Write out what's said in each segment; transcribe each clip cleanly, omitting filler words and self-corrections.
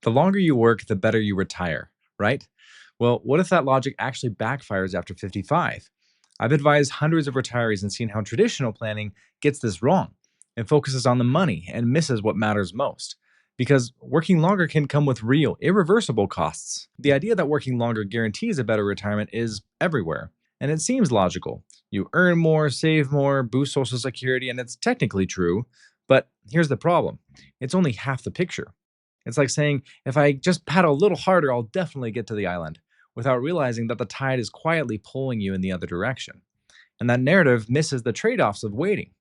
The longer you work, the better you retire, right? Well, what if that logic actually backfires after 55? I've advised hundreds of retirees and seen how traditional planning gets this wrong. It focuses on the money and misses what matters most. Because working longer can come with real, irreversible costs. The idea that working longer guarantees a better retirement is everywhere. And it seems logical. You earn more, save more, boost Social Security, and it's technically true. But here's the problem, it's only half the picture. It's like saying, if I just paddle a little harder, I'll definitely get to the island, without realizing that the tide is quietly pulling you in the other direction. And that narrative misses the trade offs of waiting,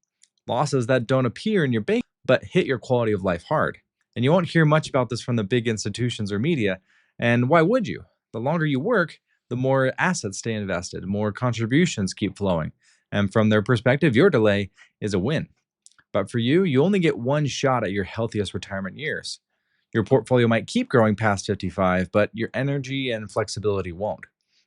losses that don't appear in your bank but hit your quality of life hard. And you won't hear much about this from the big institutions or media. And why would you? The longer you work, the more assets stay invested, more contributions keep flowing. And from their perspective, your delay is a win. But for you, you only get one shot at your healthiest retirement years. Your portfolio might keep growing past 55, but your energy and flexibility won't.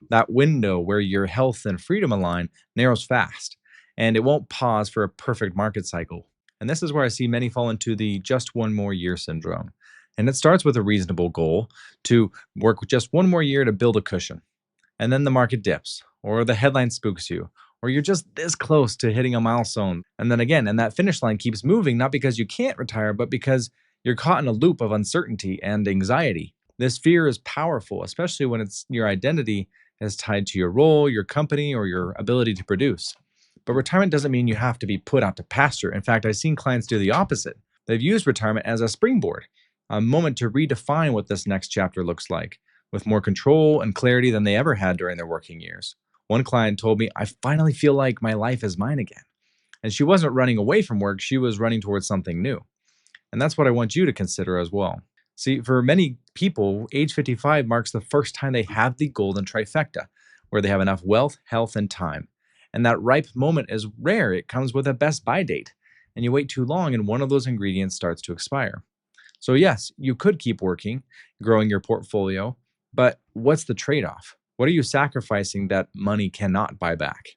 That window where your health and freedom align narrows fast, and it won't pause for a perfect market cycle. And this is where I see many fall into the just one more year syndrome. And it starts with a reasonable goal to work just one more year to build a cushion. And then the market dips, or the headline spooks you, or you're just this close to hitting a milestone. And then again, and that finish line keeps moving, not because you can't retire, but because you're caught in a loop of uncertainty and anxiety. This fear is powerful, especially when it's your identity is tied to your role, your company, or your ability to produce. But retirement doesn't mean you have to be put out to pasture. In fact, I've seen clients do the opposite. They've used retirement as a springboard, a moment to redefine what this next chapter looks like, with more control and clarity than they ever had during their working years. One client told me, I finally feel like my life is mine again. And she wasn't running away from work, she was running towards something new. And that's what I want you to consider as well. See, for many people, age 55 marks the first time they have the golden trifecta, where they have enough wealth, health, and time. And that ripe moment is rare. It comes with a best buy date. And you wait too long, and one of those ingredients starts to expire. So, yes, you could keep working, growing your portfolio, but what's the trade off? What are you sacrificing that money cannot buy back?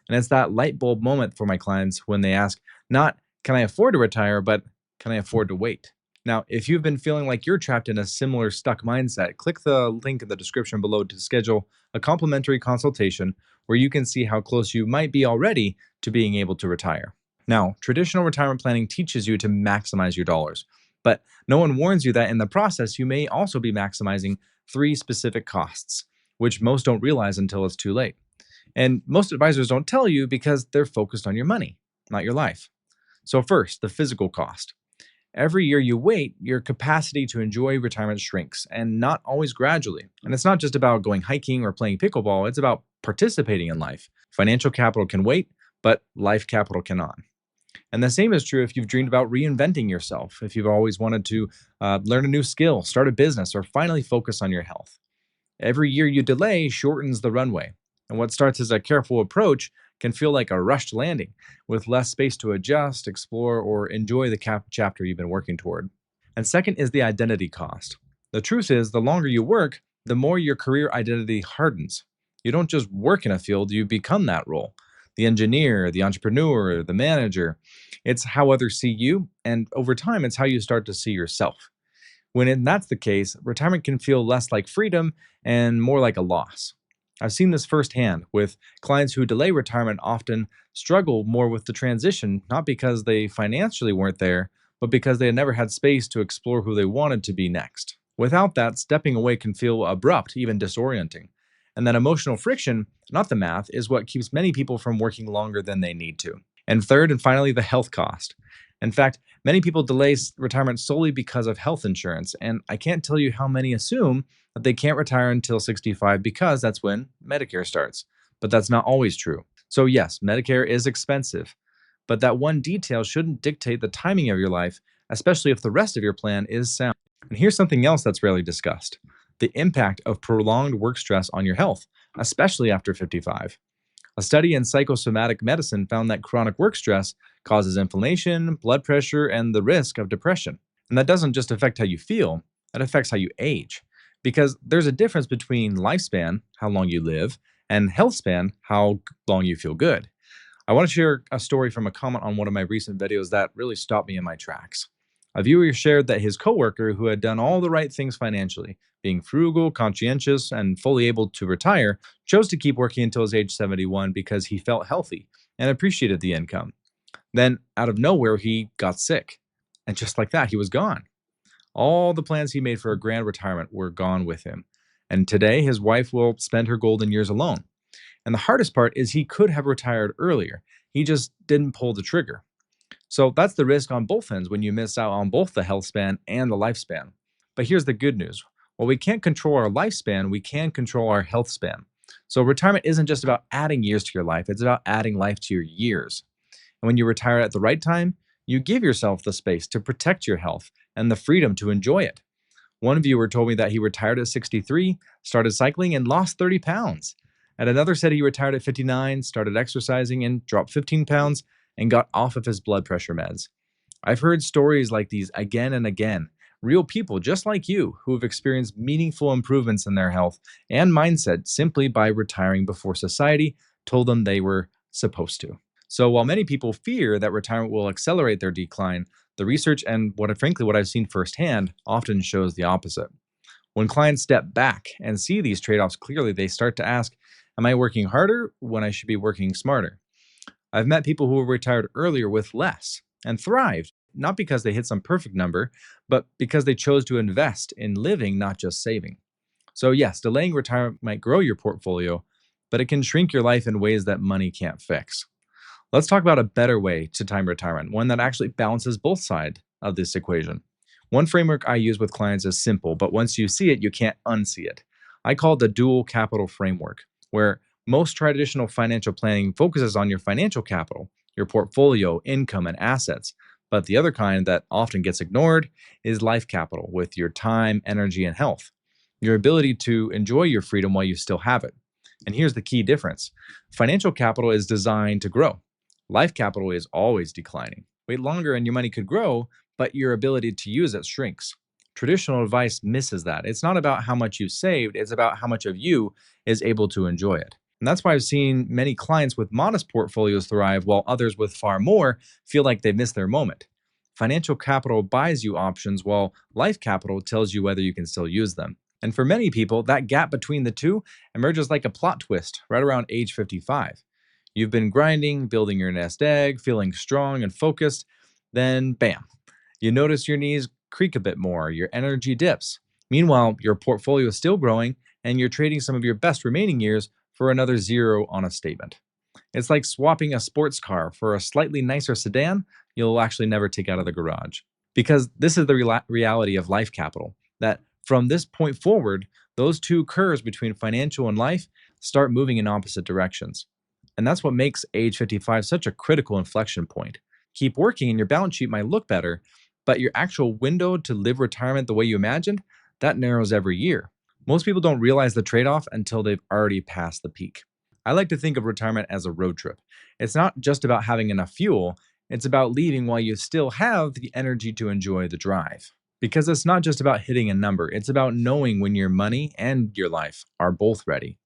And it's that light bulb moment for my clients when they ask, not, can I afford to retire, but can I afford to wait? Now, if you've been feeling like you're trapped in a similar stuck mindset, click the link in the description below to schedule a complimentary consultation where you can see how close you might be already to being able to retire. Now, traditional retirement planning teaches you to maximize your dollars, but no one warns you that in the process, you may also be maximizing three specific costs, which most don't realize until it's too late. And most advisors don't tell you because they're focused on your money, not your life. So, first, the physical cost. Every year you wait, your capacity to enjoy retirement shrinks, and not always gradually. And it's not just about going hiking or playing pickleball, it's about participating in life. Financial capital can wait, but life capital cannot. And the same is true if you've dreamed about reinventing yourself, if you've always wanted to learn a new skill, start a business, or finally focus on your health. Every year you delay shortens the runway. And what starts as a careful approach can feel like a rushed landing, with less space to adjust, explore, or enjoy the chapter you've been working toward. And second is the identity cost. The truth is, the longer you work, the more your career identity hardens. You don't just work in a field, you become that role. The engineer, the entrepreneur, the manager. It's how others see you, and over time, it's how you start to see yourself. That's the case, retirement can feel less like freedom and more like a loss. I've seen this firsthand with clients who delay retirement often struggle more with the transition, not because they financially weren't there, but because they had never had space to explore who they wanted to be next. Without that, stepping away can feel abrupt, even disorienting. And that emotional friction, not the math, is what keeps many people from working longer than they need to. And third and finally, the health cost. In fact, many people delay retirement solely because of health insurance, and I can't tell you how many assume that they can't retire until 65 because that's when Medicare starts. But that's not always true. So, yes, Medicare is expensive, but that one detail shouldn't dictate the timing of your life, especially if the rest of your plan is sound. And here's something else that's rarely discussed, the impact of prolonged work stress on your health, especially after 55. A study in psychosomatic medicine found that chronic work stress causes inflammation, blood pressure, and the risk of depression. And that doesn't just affect how you feel, that affects how you age. Because there's a difference between lifespan, how long you live, and health span, how long you feel good. I want to share a story from a comment on one of my recent videos that really stopped me in my tracks. A viewer shared that his coworker, who had done all the right things financially, being frugal, conscientious, and fully able to retire, chose to keep working until his age 71 because he felt healthy and appreciated the income. Then, out of nowhere, he got sick. And just like that, he was gone. All the plans he made for a grand retirement were gone with him. And today, his wife will spend her golden years alone. And the hardest part is he could have retired earlier. He just didn't pull the trigger. So that's the risk on both ends when you miss out on both the health span and the lifespan. But here's the good news. While we can't control our lifespan, we can control our health span. So retirement isn't just about adding years to your life, it's about adding life to your years. And when you retire at the right time, you give yourself the space to protect your health and the freedom to enjoy it. One viewer told me that he retired at 63, started cycling, and lost 30 pounds. And another said he retired at 59, started exercising, and dropped 15 pounds and got off of his blood pressure meds. I've heard stories like these again and again. Real people just like you who have experienced meaningful improvements in their health and mindset simply by retiring before society told them they were supposed to. So while many people fear that retirement will accelerate their decline, the research and what I've seen firsthand often shows the opposite. When clients step back and see these trade-offs clearly, they start to ask, am I working harder when I should be working smarter? I've met people who were retired earlier with less and thrived, not because they hit some perfect number, but because they chose to invest in living, not just saving. So, yes, delaying retirement might grow your portfolio, but it can shrink your life in ways that money can't fix. Let's talk about a better way to time retirement, one that actually balances both sides of this equation. One framework I use with clients is simple, but once you see it, you can't unsee it. I call it the dual capital framework, where most traditional financial planning focuses on your financial capital, your portfolio, income, and assets. But the other kind that often gets ignored is life capital with your time, energy, and health, your ability to enjoy your freedom while you still have it. And here's the key difference: financial capital is designed to grow, life capital is always declining. Wait longer and your money could grow, but your ability to use it shrinks. Traditional advice misses that. It's not about how much you saved, it's about how much of you is able to enjoy it. And that's why I've seen many clients with modest portfolios thrive while others with far more feel like they've missed their moment. Financial capital buys you options while life capital tells you whether you can still use them. And for many people, that gap between the two emerges like a plot twist right around age 55. You've been grinding, building your nest egg, feeling strong and focused, then bam, you notice your knees creak a bit more, your energy dips. Meanwhile, your portfolio is still growing and you're trading some of your best remaining years for another zero on a statement. It's like swapping a sports car for a slightly nicer sedan you'll actually never take out of the garage. Because this is the reality of life capital, that from this point forward, those two curves between financial and life start moving in opposite directions. And that's what makes age 55 such a critical inflection point. Keep working and your balance sheet might look better, but your actual window to live retirement the way you imagined, that narrows every year. Most people don't realize the trade off until they've already passed the peak. I like to think of retirement as a road trip. It's not just about having enough fuel, it's about leaving while you still have the energy to enjoy the drive. Because it's not just about hitting a number, it's about knowing when your money and your life are both ready.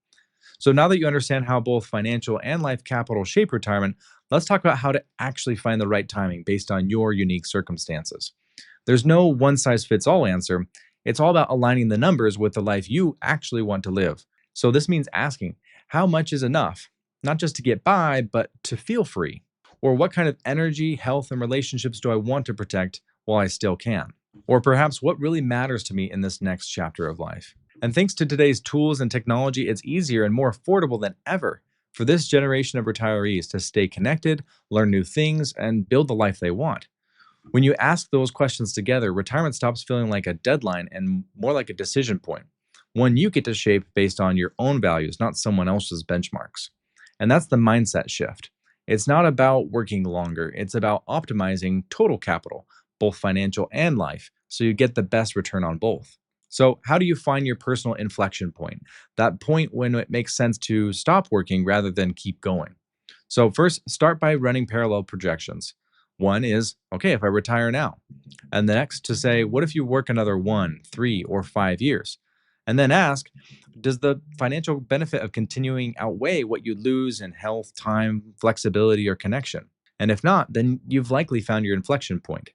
So now that you understand how both financial and life capital shape retirement, let's talk about how to actually find the right timing based on your unique circumstances. There's no one size fits all answer. It's all about aligning the numbers with the life you actually want to live. So this means asking, how much is enough? Not just to get by, but to feel free. Or what kind of energy, health, and relationships do I want to protect while I still can? Or perhaps what really matters to me in this next chapter of life? And thanks to today's tools and technology, it's easier and more affordable than ever for this generation of retirees to stay connected, learn new things, and build the life they want. When you ask those questions together, retirement stops feeling like a deadline and more like a decision point, one you get to shape based on your own values, not someone else's benchmarks. And that's the mindset shift. It's not about working longer, it's about optimizing total capital, both financial and life, so you get the best return on both. So, how do you find your personal inflection point? That point when it makes sense to stop working rather than keep going. So, first, start by running parallel projections. One is, okay, if I retire now. And the next to say, what if you work another 1, 3, or 5 years? And then ask, does the financial benefit of continuing outweigh what you lose in health, time, flexibility, or connection? And if not, then you've likely found your inflection point.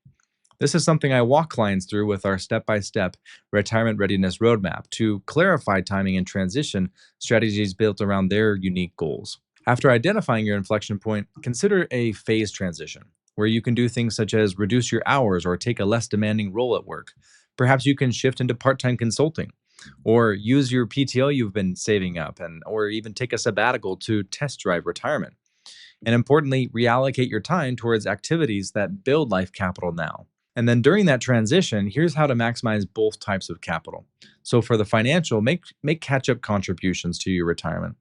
This is something I walk clients through with our step by step retirement readiness roadmap to clarify timing and transition strategies built around their unique goals. After identifying your inflection point, consider a phase transition where you can do things such as reduce your hours or take a less demanding role at work. Perhaps you can shift into part time consulting or use your PTO you've been saving up and or even take a sabbatical to test drive retirement. And importantly, reallocate your time towards activities that build life capital now. And then during that transition, here's how to maximize both types of capital. So for the financial, make catch-up contributions to your retirement.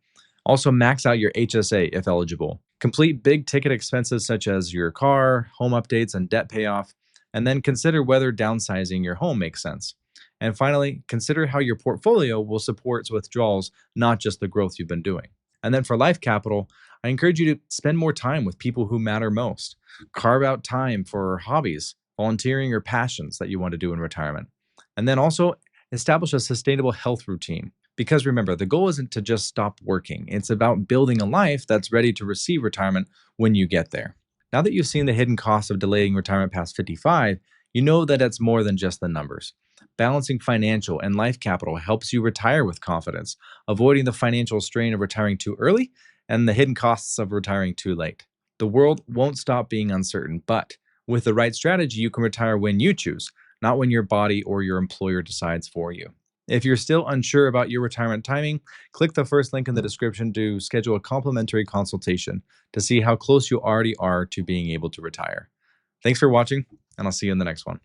Also max out your HSA if eligible. Complete big ticket expenses such as your car, home updates, and debt payoff, and then consider whether downsizing your home makes sense. And finally, consider how your portfolio will support withdrawals, not just the growth you've been doing. And then for life capital, I encourage you to spend more time with people who matter most. Carve out time for hobbies, volunteering, or passions that you want to do in retirement. And then also establish a sustainable health routine. Because remember, the goal isn't to just stop working, it's about building a life that's ready to receive retirement when you get there. Now that you've seen the hidden costs of delaying retirement past 55, you know that it's more than just the numbers. Balancing financial and life capital helps you retire with confidence, avoiding the financial strain of retiring too early and the hidden costs of retiring too late. The world won't stop being uncertain, but with the right strategy, you can retire when you choose, not when your body or your employer decides for you. If you're still unsure about your retirement timing, click the first link in the description to schedule a complimentary consultation to see how close you already are to being able to retire. Thanks for watching, and I'll see you in the next one.